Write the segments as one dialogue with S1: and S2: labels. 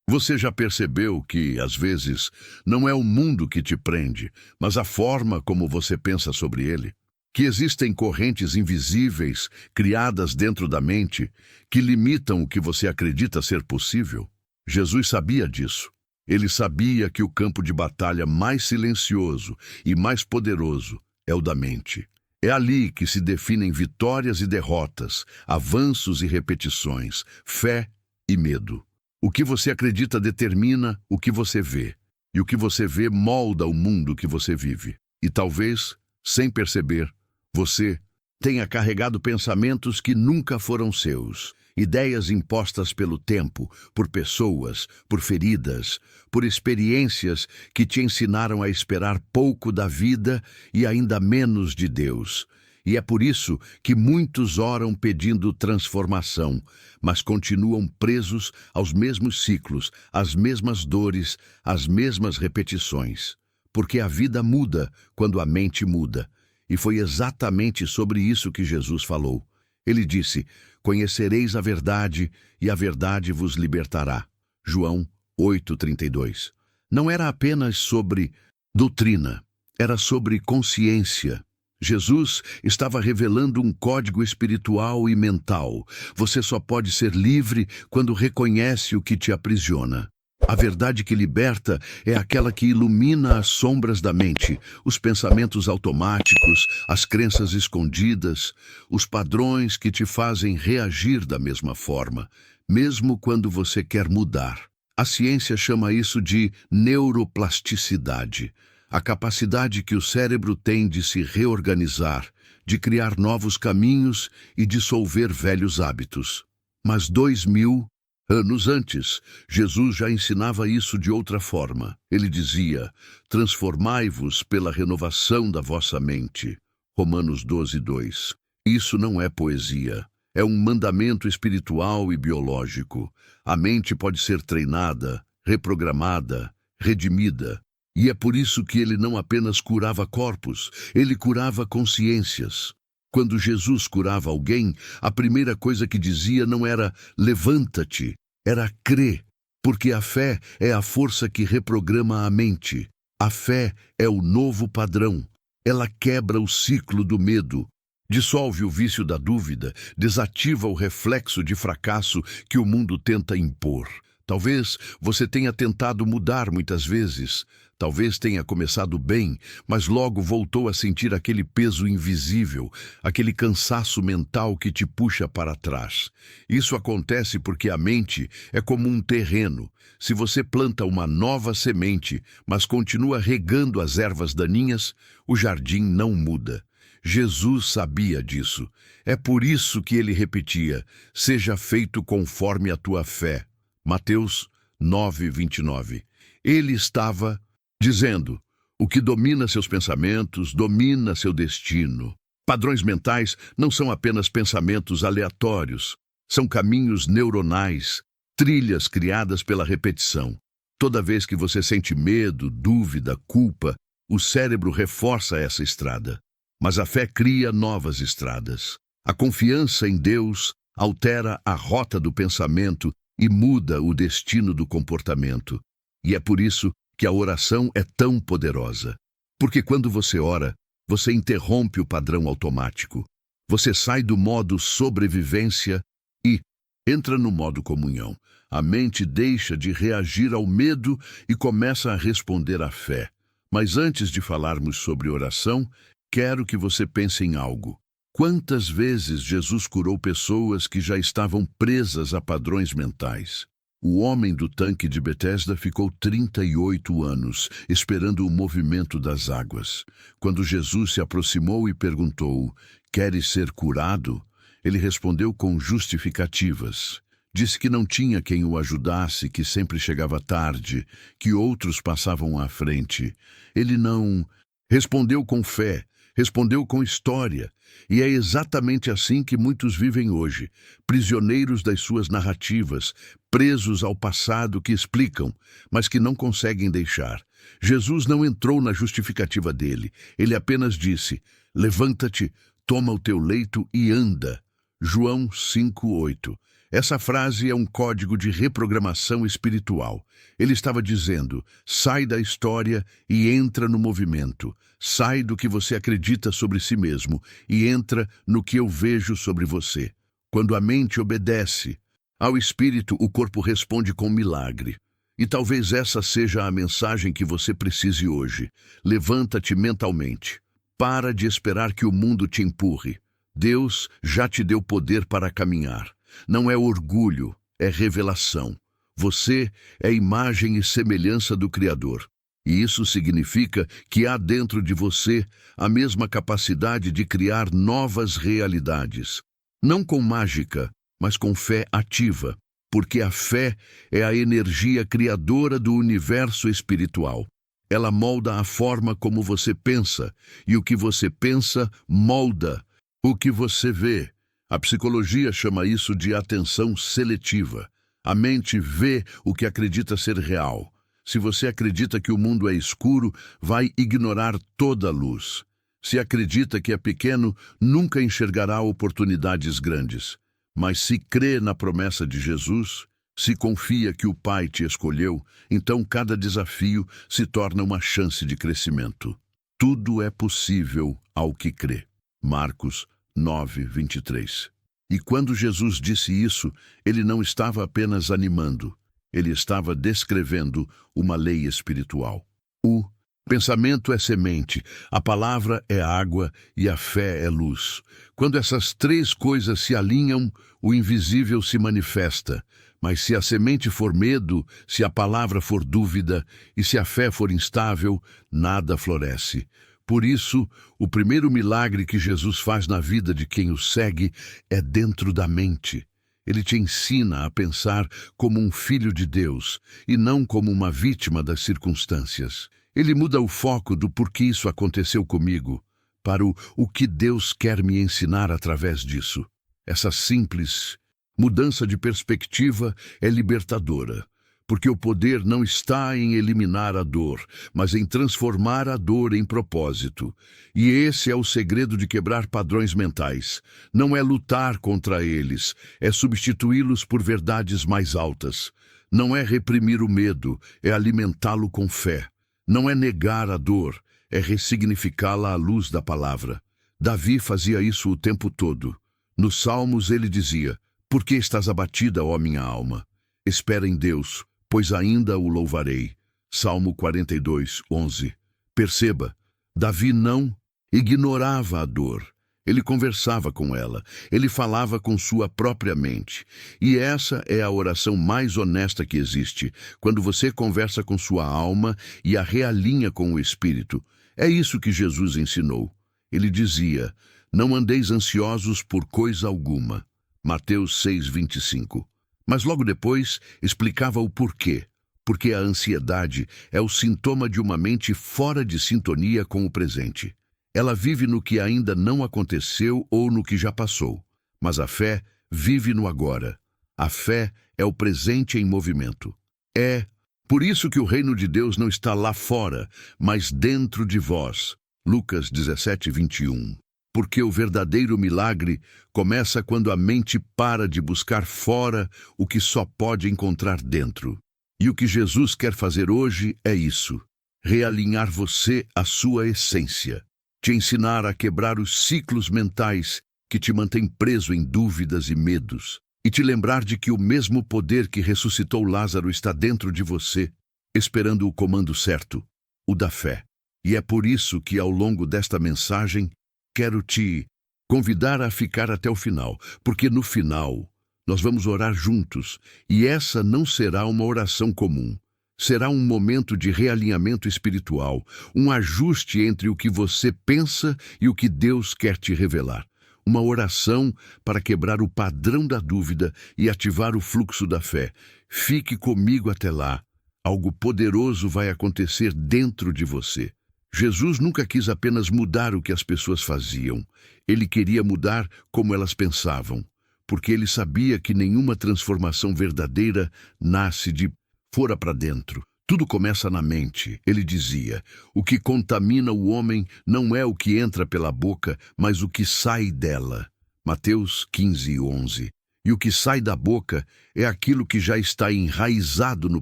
S1: Você já percebeu que, às vezes, não é o mundo que te prende, mas a forma como você pensa sobre ele? Que existem correntes invisíveis criadas dentro da mente que limitam o que você acredita ser possível? Jesus sabia disso. Ele sabia que o campo de batalha mais silencioso e mais poderoso é o da mente. É ali que se definem vitórias e derrotas, avanços e repetições, fé e medo. O que você acredita determina o que você vê, e o que você vê molda o mundo que você vive. E talvez, sem perceber, você tenha carregado pensamentos que nunca foram seus, ideias impostas pelo tempo, por pessoas, por feridas, por experiências que te ensinaram a esperar pouco da vida e ainda menos de Deus. E é por isso que muitos oram pedindo transformação, mas continuam presos aos mesmos ciclos, às mesmas dores, às mesmas repetições. Porque a vida muda quando a mente muda. E foi exatamente sobre isso que Jesus falou. Ele disse: "Conhecereis a verdade, e a verdade vos libertará." João 8:32. Não era apenas sobre doutrina, era sobre consciência. Jesus estava revelando um código espiritual e mental. Você só pode ser livre quando reconhece o que te aprisiona. A verdade que liberta é aquela que ilumina as sombras da mente, os pensamentos automáticos, as crenças escondidas, os padrões que te fazem reagir da mesma forma, mesmo quando você quer mudar. A ciência chama isso de neuroplasticidade. A capacidade que o cérebro tem de se reorganizar, de criar novos caminhos e dissolver velhos hábitos. Mas 2000 anos antes, Jesus já ensinava isso de outra forma. Ele dizia: "Transformai-vos pela renovação da vossa mente." Romanos 12:2. Isso não é poesia. É um mandamento espiritual e biológico. A mente pode ser treinada, reprogramada, redimida. E é por isso que ele não apenas curava corpos, ele curava consciências. Quando Jesus curava alguém, a primeira coisa que dizia não era "levanta-te", era "crê", porque a fé é a força que reprograma a mente. A fé é o novo padrão. Ela quebra o ciclo do medo, dissolve o vício da dúvida, desativa o reflexo de fracasso que o mundo tenta impor. Talvez você tenha tentado mudar muitas vezes. Talvez tenha começado bem, mas logo voltou a sentir aquele peso invisível, aquele cansaço mental que te puxa para trás. Isso acontece porque a mente é como um terreno. Se você planta uma nova semente, mas continua regando as ervas daninhas, o jardim não muda. Jesus sabia disso. É por isso que ele repetia: "Seja feito conforme a tua fé." Mateus 9:29. Ele estava dizendo: o que domina seus pensamentos, domina seu destino. Padrões mentais não são apenas pensamentos aleatórios, são caminhos neuronais, trilhas criadas pela repetição. Toda vez que você sente medo, dúvida, culpa, o cérebro reforça essa estrada. Mas a fé cria novas estradas. A confiança em Deus altera a rota do pensamento e muda o destino do comportamento. E é por isso que a oração é tão poderosa. Porque quando você ora, você interrompe o padrão automático. Você sai do modo sobrevivência e entra no modo comunhão. A mente deixa de reagir ao medo e começa a responder à fé. Mas antes de falarmos sobre oração, quero que você pense em algo. Quantas vezes Jesus curou pessoas que já estavam presas a padrões mentais? O homem do tanque de Betesda ficou 38 anos esperando o movimento das águas. Quando Jesus se aproximou e perguntou: "Queres ser curado?", ele respondeu com justificativas. Disse que não tinha quem o ajudasse, que sempre chegava tarde, que outros passavam à frente. Ele não respondeu com fé, respondeu com história. E é exatamente assim que muitos vivem hoje, prisioneiros das suas narrativas, presos ao passado que explicam, mas que não conseguem deixar. Jesus não entrou na justificativa dele, ele apenas disse: "Levanta-te, toma o teu leito e anda." João 5:8. Essa frase é um código de reprogramação espiritual. Ele estava dizendo: sai da história e entra no movimento. Sai do que você acredita sobre si mesmo e entra no que eu vejo sobre você. Quando a mente obedece ao espírito, o corpo responde com milagre. E talvez essa seja a mensagem que você precise hoje. Levanta-te mentalmente. Para de esperar que o mundo te empurre. Deus já te deu poder para caminhar. Não é orgulho, é revelação. Você é imagem e semelhança do Criador. E isso significa que há dentro de você a mesma capacidade de criar novas realidades. Não com mágica, mas com fé ativa. Porque a fé é a energia criadora do universo espiritual. Ela molda a forma como você pensa, e o que você pensa molda o que você vê. A psicologia chama isso de atenção seletiva. A mente vê o que acredita ser real. Se você acredita que o mundo é escuro, vai ignorar toda a luz. Se acredita que é pequeno, nunca enxergará oportunidades grandes. Mas se crê na promessa de Jesus, se confia que o Pai te escolheu, então cada desafio se torna uma chance de crescimento. Tudo é possível ao que crê. Marcos 9:23. E quando Jesus disse isso, ele não estava apenas animando, ele estava descrevendo uma lei espiritual. O pensamento é semente, a palavra é água e a fé é luz. Quando essas três coisas se alinham, o invisível se manifesta. Mas se a semente for medo, se a palavra for dúvida e se a fé for instável, nada floresce. Por isso, o primeiro milagre que Jesus faz na vida de quem o segue é dentro da mente. Ele te ensina a pensar como um filho de Deus e não como uma vítima das circunstâncias. Ele muda o foco do porquê isso aconteceu comigo para o que Deus quer me ensinar através disso. Essa simples mudança de perspectiva é libertadora, porque o poder não está em eliminar a dor, mas em transformar a dor em propósito. E esse é o segredo de quebrar padrões mentais. Não é lutar contra eles, é substituí-los por verdades mais altas. Não é reprimir o medo, é alimentá-lo com fé. Não é negar a dor, é ressignificá-la à luz da palavra. Davi fazia isso o tempo todo. Nos Salmos ele dizia: por que estás abatida, ó minha alma? Espera em Deus, pois ainda o louvarei. Salmo 42:11. Perceba, Davi não ignorava a dor. Ele conversava com ela, ele falava com sua própria mente. E essa é a oração mais honesta que existe, quando você conversa com sua alma e a realinha com o Espírito. É isso que Jesus ensinou. Ele dizia: não andeis ansiosos por coisa alguma. Mateus 6:25. Mas logo depois explicava o porquê. Porque a ansiedade é o sintoma de uma mente fora de sintonia com o presente. Ela vive no que ainda não aconteceu ou no que já passou. Mas a fé vive no agora. A fé é o presente em movimento. É por isso que o reino de Deus não está lá fora, mas dentro de vós. Lucas 17:21. Porque o verdadeiro milagre começa quando a mente para de buscar fora o que só pode encontrar dentro. E o que Jesus quer fazer hoje é isso: realinhar você à sua essência, te ensinar a quebrar os ciclos mentais que te mantêm preso em dúvidas e medos, e te lembrar de que o mesmo poder que ressuscitou Lázaro está dentro de você, esperando o comando certo, o da fé. E é por isso que, ao longo desta mensagem, quero te convidar a ficar até o final, porque no final nós vamos orar juntos, e essa não será uma oração comum. Será um momento de realinhamento espiritual, um ajuste entre o que você pensa e o que Deus quer te revelar. Uma oração para quebrar o padrão da dúvida e ativar o fluxo da fé. Fique comigo até lá. Algo poderoso vai acontecer dentro de você. Jesus nunca quis apenas mudar o que as pessoas faziam. Ele queria mudar como elas pensavam, porque ele sabia que nenhuma transformação verdadeira nasce de fora para dentro. Tudo começa na mente. Ele dizia: o que contamina o homem não é o que entra pela boca, mas o que sai dela. Mateus 15:11. E o que sai da boca é aquilo que já está enraizado no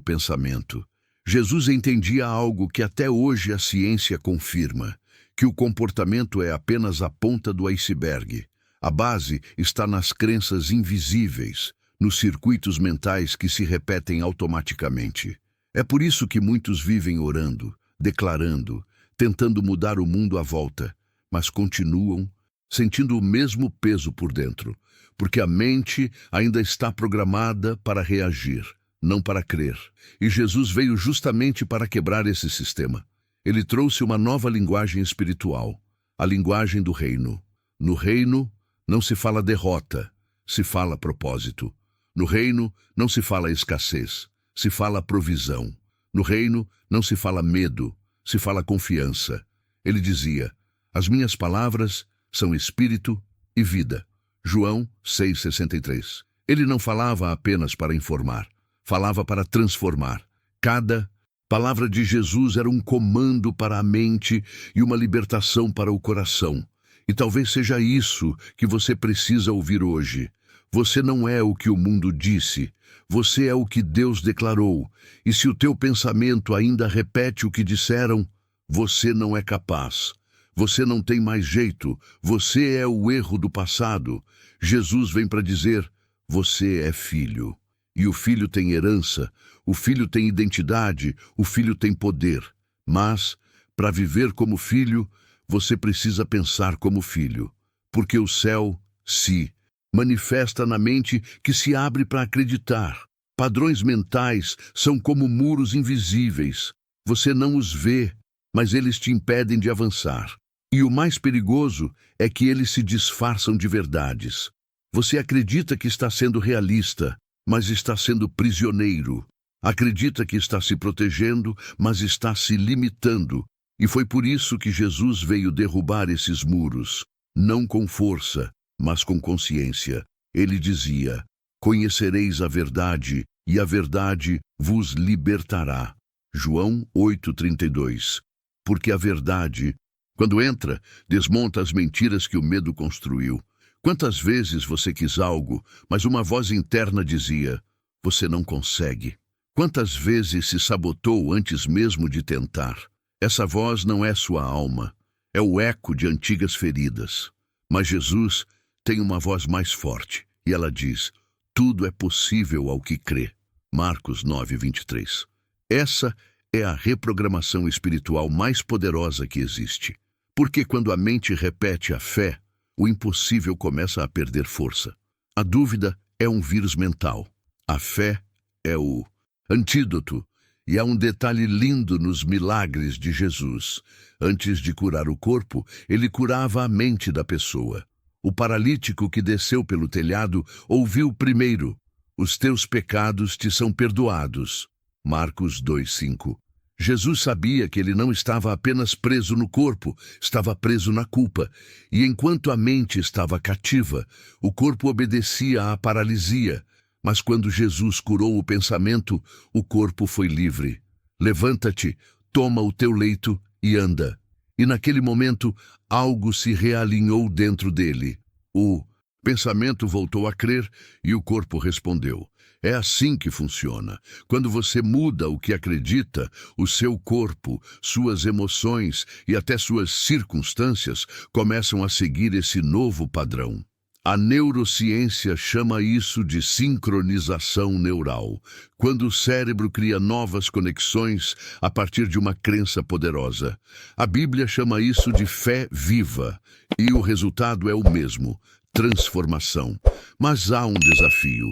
S1: pensamento. Jesus entendia algo que até hoje a ciência confirma, que o comportamento é apenas a ponta do iceberg. A base está nas crenças invisíveis, nos circuitos mentais que se repetem automaticamente. É por isso que muitos vivem orando, declarando, tentando mudar o mundo à volta, mas continuam sentindo o mesmo peso por dentro, porque a mente ainda está programada para reagir, não para crer. E Jesus veio justamente para quebrar esse sistema. Ele trouxe uma nova linguagem espiritual, a linguagem do reino. No reino não se fala derrota, se fala propósito. No reino não se fala escassez, se fala provisão. No reino não se fala medo, se fala confiança. Ele dizia: as minhas palavras são espírito e vida. João 6,63. Ele não falava apenas para informar, falava para transformar. Cada palavra de Jesus era um comando para a mente e uma libertação para o coração. E talvez seja isso que você precisa ouvir hoje. Você não é o que o mundo disse, você é o que Deus declarou. E se o teu pensamento ainda repete o que disseram, você não é capaz. Você não tem mais jeito, você é o erro do passado. Jesus vem para dizer: você é filho. E o filho tem herança, o filho tem identidade, o filho tem poder. Mas, para viver como filho, você precisa pensar como filho. Porque o céu se manifesta na mente que se abre para acreditar. Padrões mentais são como muros invisíveis. Você não os vê, mas eles te impedem de avançar. E o mais perigoso é que eles se disfarçam de verdades. Você acredita que está sendo realista, mas está sendo prisioneiro. Acredita que está se protegendo, mas está se limitando. E foi por isso que Jesus veio derrubar esses muros, não com força, mas com consciência. Ele dizia: conhecereis a verdade, e a verdade vos libertará. João 8,32. Porque a verdade, quando entra, desmonta as mentiras que o medo construiu. Quantas vezes você quis algo, mas uma voz interna dizia: você não consegue. Quantas vezes se sabotou antes mesmo de tentar? Essa voz não é sua alma, é o eco de antigas feridas. Mas Jesus tem uma voz mais forte, e ela diz: tudo é possível ao que crê. Marcos 9,23. Essa é a reprogramação espiritual mais poderosa que existe. Porque quando a mente repete a fé, o impossível começa a perder força. A dúvida é um vírus mental. A fé é o antídoto. E há um detalhe lindo nos milagres de Jesus. Antes de curar o corpo, ele curava a mente da pessoa. O paralítico que desceu pelo telhado ouviu primeiro: os teus pecados te são perdoados. Marcos 2,5. Jesus sabia que ele não estava apenas preso no corpo, estava preso na culpa. E enquanto a mente estava cativa, o corpo obedecia à paralisia. Mas quando Jesus curou o pensamento, o corpo foi livre. Levanta-te, toma o teu leito e anda. E naquele momento, algo se realinhou dentro dele. O pensamento voltou a crer e o corpo respondeu. É assim que funciona. Quando você muda o que acredita, o seu corpo, suas emoções e até suas circunstâncias começam a seguir esse novo padrão. A neurociência chama isso de sincronização neural, quando o cérebro cria novas conexões a partir de uma crença poderosa. A Bíblia chama isso de fé viva, e o resultado é o mesmo: transformação. Mas há um desafio.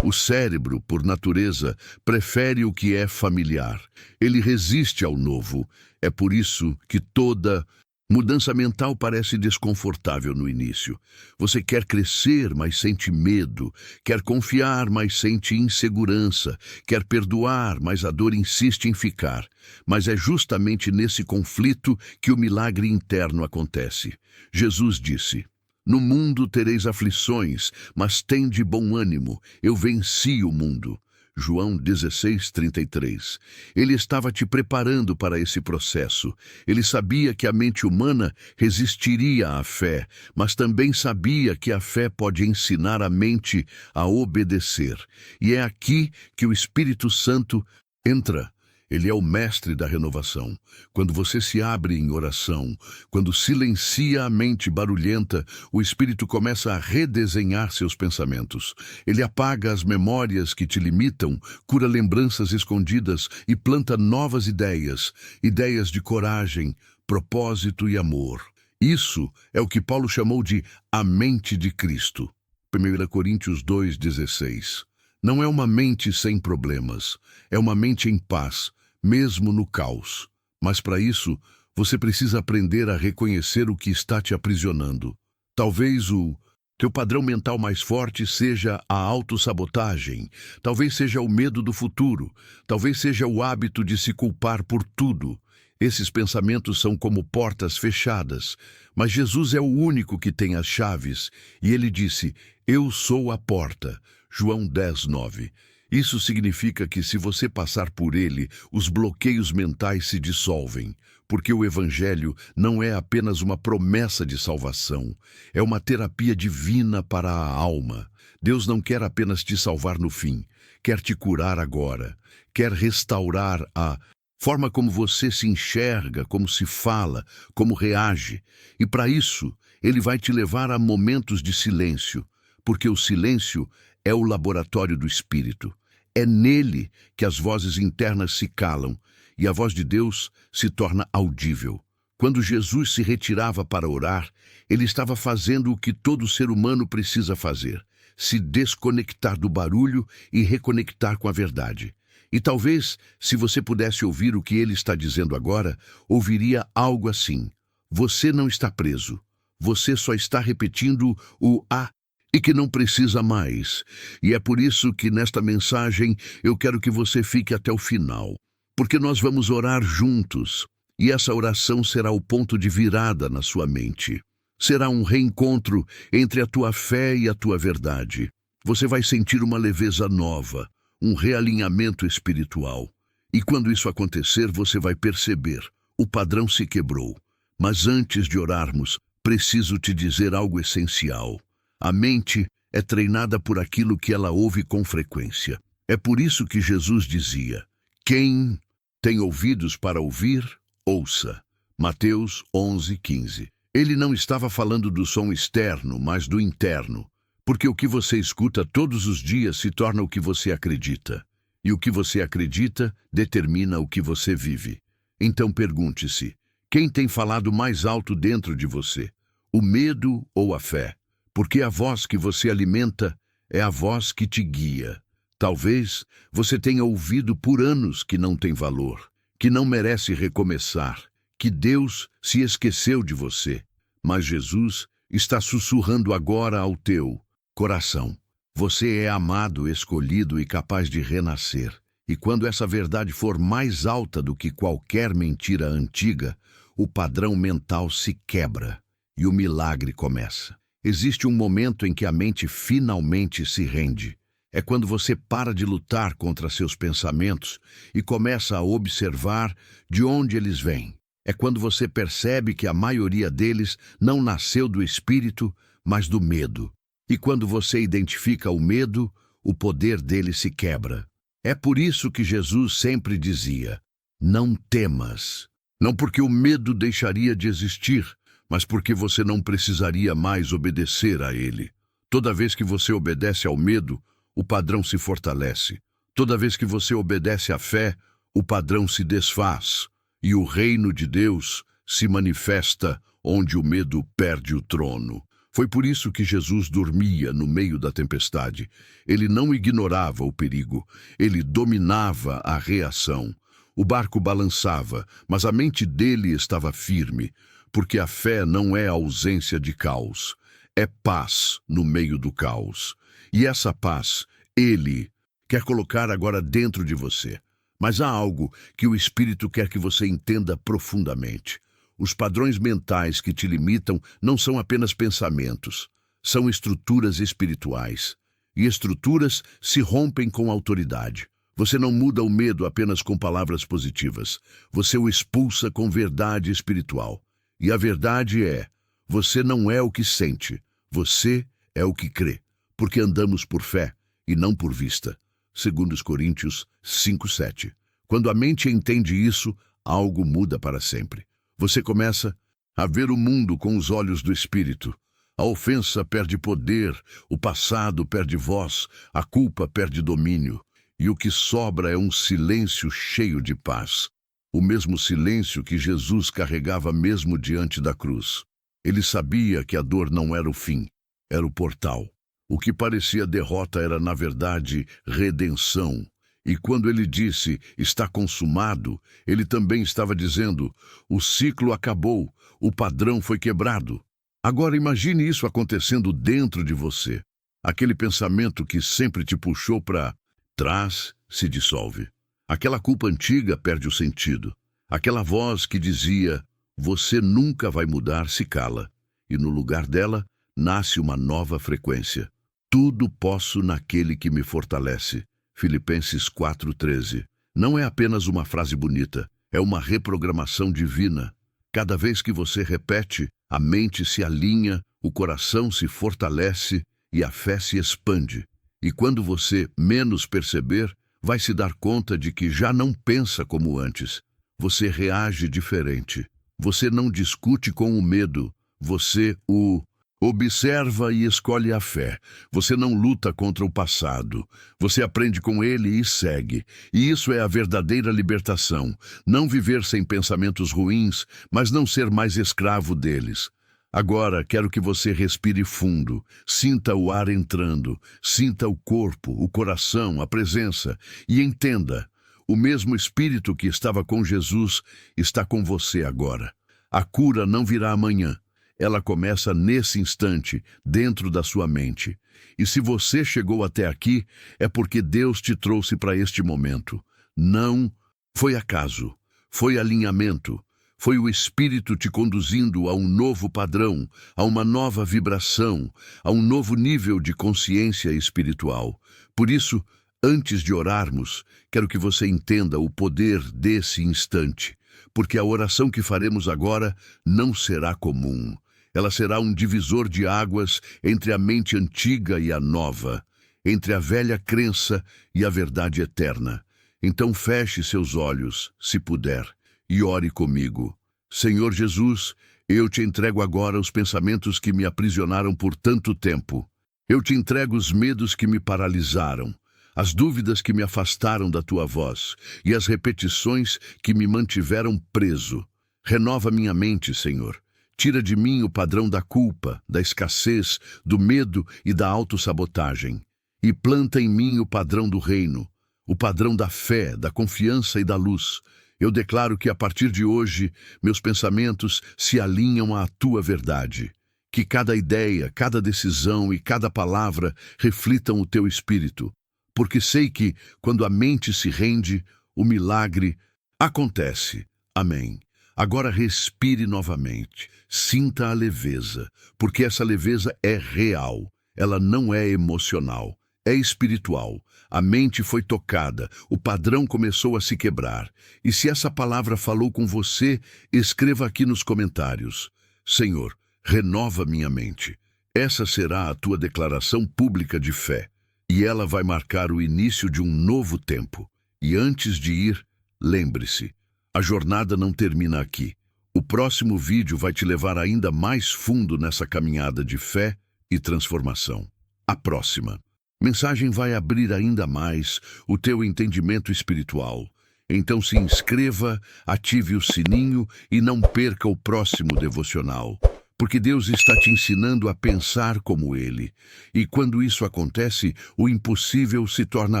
S1: O cérebro, por natureza, prefere o que é familiar. Ele resiste ao novo. É por isso que toda mudança mental parece desconfortável no início. Você quer crescer, mas sente medo. Quer confiar, mas sente insegurança. Quer perdoar, mas a dor insiste em ficar. Mas é justamente nesse conflito que o milagre interno acontece. Jesus disse: no mundo tereis aflições, mas tende bom ânimo, eu venci o mundo. João 16:33. Ele estava te preparando para esse processo. Ele sabia que a mente humana resistiria à fé, mas também sabia que a fé pode ensinar a mente a obedecer. E é aqui que o Espírito Santo entra. Ele é o mestre da renovação. Quando você se abre em oração, quando silencia a mente barulhenta, o Espírito começa a redesenhar seus pensamentos. Ele apaga as memórias que te limitam, cura lembranças escondidas e planta novas ideias, ideias de coragem, propósito e amor. Isso é o que Paulo chamou de a mente de Cristo. 1 Coríntios 2:16. Não é uma mente sem problemas, é uma mente em paz, mesmo no caos. Mas para isso, você precisa aprender a reconhecer o que está te aprisionando. Talvez o teu padrão mental mais forte seja a autossabotagem, talvez seja o medo do futuro, talvez seja o hábito de se culpar por tudo. Esses pensamentos são como portas fechadas, mas Jesus é o único que tem as chaves, e ele disse: "Eu sou a porta." João 10:9. Isso significa que se você passar por ele, os bloqueios mentais se dissolvem, porque o Evangelho não é apenas uma promessa de salvação, é uma terapia divina para a alma. Deus não quer apenas te salvar no fim, quer te curar agora, quer restaurar a forma como você se enxerga, como se fala, como reage. E para isso, ele vai te levar a momentos de silêncio, porque o silêncio é o laboratório do Espírito. É nele que as vozes internas se calam e a voz de Deus se torna audível. Quando Jesus se retirava para orar, ele estava fazendo o que todo ser humano precisa fazer: se desconectar do barulho e reconectar com a verdade. E talvez, se você pudesse ouvir o que ele está dizendo agora, ouviria algo assim: você não está preso, você só está repetindo o "a" e que não precisa mais. E é por isso que nesta mensagem eu quero que você fique até o final, porque nós vamos orar juntos, e essa oração será o ponto de virada na sua mente. Será um reencontro entre a tua fé e a tua verdade. Você vai sentir uma leveza nova, um realinhamento espiritual. E quando isso acontecer, você vai perceber: o padrão se quebrou. Mas antes de orarmos, preciso te dizer algo essencial. A mente é treinada por aquilo que ela ouve com frequência. É por isso que Jesus dizia: quem tem ouvidos para ouvir, ouça. Mateus 11:15. Ele não estava falando do som externo, mas do interno, porque o que você escuta todos os dias se torna o que você acredita, e o que você acredita determina o que você vive. Então pergunte-se: quem tem falado mais alto dentro de você? O medo ou a fé? Porque a voz que você alimenta é a voz que te guia. Talvez você tenha ouvido por anos que não tem valor, que não merece recomeçar, que Deus se esqueceu de você. Mas Jesus está sussurrando agora ao teu coração: você é amado, escolhido e capaz de renascer. E quando essa verdade for mais alta do que qualquer mentira antiga, o padrão mental se quebra e o milagre começa. Existe um momento em que a mente finalmente se rende. É quando você para de lutar contra seus pensamentos e começa a observar de onde eles vêm. É quando você percebe que a maioria deles não nasceu do espírito, mas do medo. E quando você identifica o medo, o poder dele se quebra. É por isso que Jesus sempre dizia: não temas. Não porque o medo deixaria de existir, mas porque você não precisaria mais obedecer a ele. Toda vez que você obedece ao medo, o padrão se fortalece. Toda vez que você obedece à fé, o padrão se desfaz, e o reino de Deus se manifesta onde o medo perde o trono. Foi por isso que Jesus dormia no meio da tempestade. Ele não ignorava o perigo, ele dominava a reação. O barco balançava, mas a mente dele estava firme, porque a fé não é ausência de caos, é paz no meio do caos. E essa paz, ele quer colocar agora dentro de você. Mas há algo que o Espírito quer que você entenda profundamente. Os padrões mentais que te limitam não são apenas pensamentos, são estruturas espirituais. e estruturas se rompem com autoridade. Você não muda o medo apenas com palavras positivas. Você o expulsa com verdade espiritual. E a verdade é, você não é o que sente, você é o que crê, porque andamos por fé e não por vista. 2 Coríntios 5:7. Quando a mente entende isso, algo muda para sempre. Você começa a ver o mundo com os olhos do Espírito. A ofensa perde poder, o passado perde voz, a culpa perde domínio. E o que sobra é um silêncio cheio de paz. O mesmo silêncio que Jesus carregava mesmo diante da cruz. Ele sabia que a dor não era o fim, era o portal. O que parecia derrota era, na verdade, redenção. E quando ele disse, está consumado, ele também estava dizendo, o ciclo acabou, o padrão foi quebrado. Agora imagine isso acontecendo dentro de você. Aquele pensamento que sempre te puxou para trás se dissolve. Aquela culpa antiga perde o sentido. Aquela voz que dizia, você nunca vai mudar, se cala. E no lugar dela, nasce uma nova frequência. Tudo posso naquele que me fortalece. Filipenses 4:13. Não é apenas uma frase bonita, é uma reprogramação divina. Cada vez que você repete, a mente se alinha, o coração se fortalece e a fé se expande. E quando você menos perceber, vai se dar conta de que já não pensa como antes. Você reage diferente. Você não discute com o medo. Você o observa e escolhe a fé. Você não luta contra o passado. Você aprende com ele e segue. E isso é a verdadeira libertação. Não viver sem pensamentos ruins, mas não ser mais escravo deles. Agora, quero que você respire fundo, sinta o ar entrando, sinta o corpo, o coração, a presença e entenda, o mesmo Espírito que estava com Jesus está com você agora. A cura não virá amanhã, ela começa nesse instante, dentro da sua mente. E se você chegou até aqui, é porque Deus te trouxe para este momento. Não foi acaso, foi alinhamento. Foi o Espírito te conduzindo a um novo padrão, a uma nova vibração, a um novo nível de consciência espiritual. Por isso, antes de orarmos, quero que você entenda o poder desse instante, porque a oração que faremos agora não será comum. Ela será um divisor de águas entre a mente antiga e a nova, entre a velha crença e a verdade eterna. Então feche seus olhos, se puder, e ore comigo. Senhor Jesus, eu te entrego agora os pensamentos que me aprisionaram por tanto tempo. Eu te entrego os medos que me paralisaram, as dúvidas que me afastaram da tua voz e as repetições que me mantiveram preso. Renova minha mente, Senhor. Tira de mim o padrão da culpa, da escassez, do medo e da autossabotagem. E planta em mim o padrão do reino, o padrão da fé, da confiança e da luz. Eu declaro que a partir de hoje, meus pensamentos se alinham à tua verdade. Que cada ideia, cada decisão e cada palavra reflitam o teu espírito. Porque sei que, quando a mente se rende, o milagre acontece. Amém. Agora respire novamente. Sinta a leveza, porque essa leveza é real. Ela não é emocional, é espiritual. A mente foi tocada, o padrão começou a se quebrar. E se essa palavra falou com você, escreva aqui nos comentários. Senhor, renova minha mente. Essa será a tua declaração pública de fé. E ela vai marcar o início de um novo tempo. E antes de ir, lembre-se, a jornada não termina aqui. O próximo vídeo vai te levar ainda mais fundo nessa caminhada de fé e transformação. A próxima mensagem vai abrir ainda mais o teu entendimento espiritual. Então se inscreva, ative o sininho e não perca o próximo devocional. Porque Deus está te ensinando a pensar como Ele. E quando isso acontece, o impossível se torna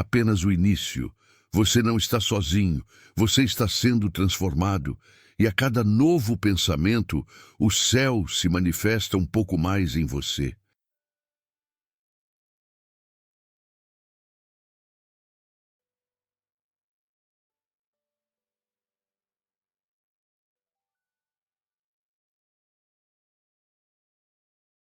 S1: apenas o início. Você não está sozinho, você está sendo transformado. E a cada novo pensamento, o céu se manifesta um pouco mais em você.